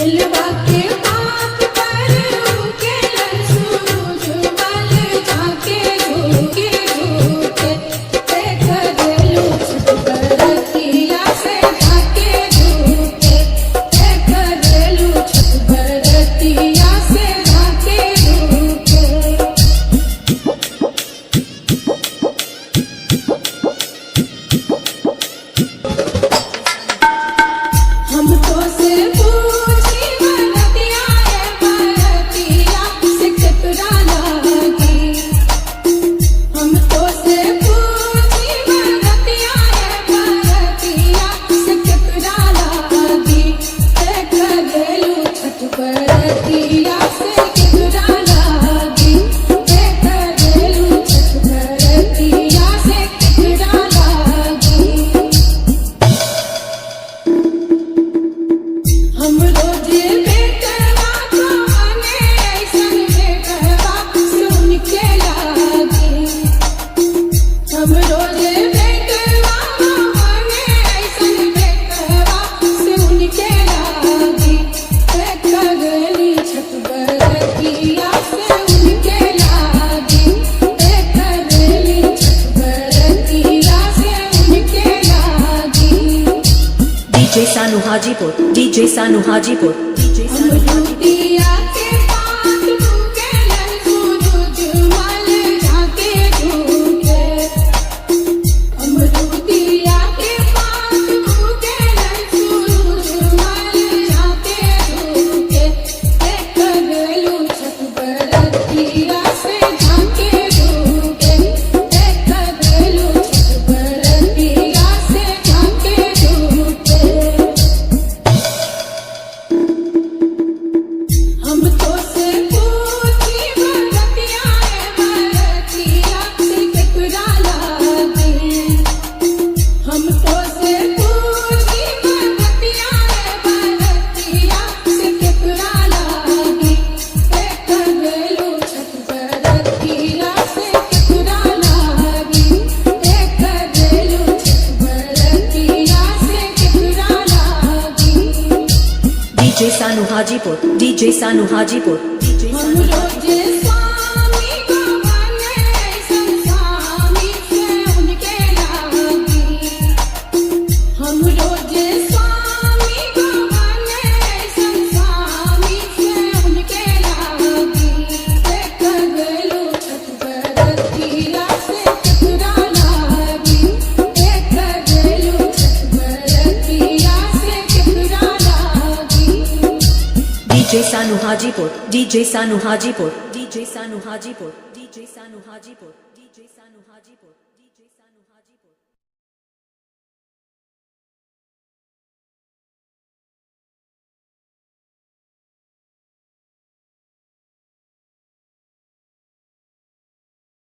दिलवा के बात पर उनके सूरज बल झाके झूके झूके देख देलू छत बरतिया से झाके झूके देख देलू छत बरतिया से झाके झूके। हम तो से पूछी बरतिया बरतिया से केकरा लागी। हम तो से पूछी बरतिया बरतिया से केकरा लागी। देख देलू छत बरतिया से केकरा लागी। देख देलू छत बरतिया से केकरा लागी। हम रोजे बेटवा कहाने ऐसन बेटवा सुन के लागी। हम रोजे बेटवा कहाने ऐसन बेटवा सुन के लागी। देख गली छत बरतिया से उनके लागी। देख गली छत बरतिया से उनके लागी। DJ Sanu Hajipur, DJ Sanu Hajipur, DJ Sanu Hajipur. अमरूदिया के पात भूखे सूरज मल झाके झूके। अमरूदिया के पात भूखे सूरज मल झाके झूके। देख देलू छत बरतिया से झाके झूके। देख देलू छत बरतिया से झाके झूके। हम तो से पूछी बरतिया बरतिया से केकरा लागी। हम तो से पूछी बरतिया बरतिया से केकरा लागी। देख देलू छत बरतिया से केकरा लागी। देख देलू छत बरतिया से केकरा लागी। DJ Sanu Hajipur, DJ Sanu Hajipur, DJ हम Sanu Hajipur. रोजे स्वामी को बने ऐसन स्वामी से उनके लागी। हम रोजे स्वामी को बने ऐसन स्वामी से उनके लागी। देख देलू छत बरतिया से केकरा लागी। देख देलू छत बरतिया से केकरा लागी। DJ Sanu Hajipur, DJ Sanu Hajipur, DJ Sanu Hajipur, DJ Sanu Hajipur, DJ Sanu Hajipur.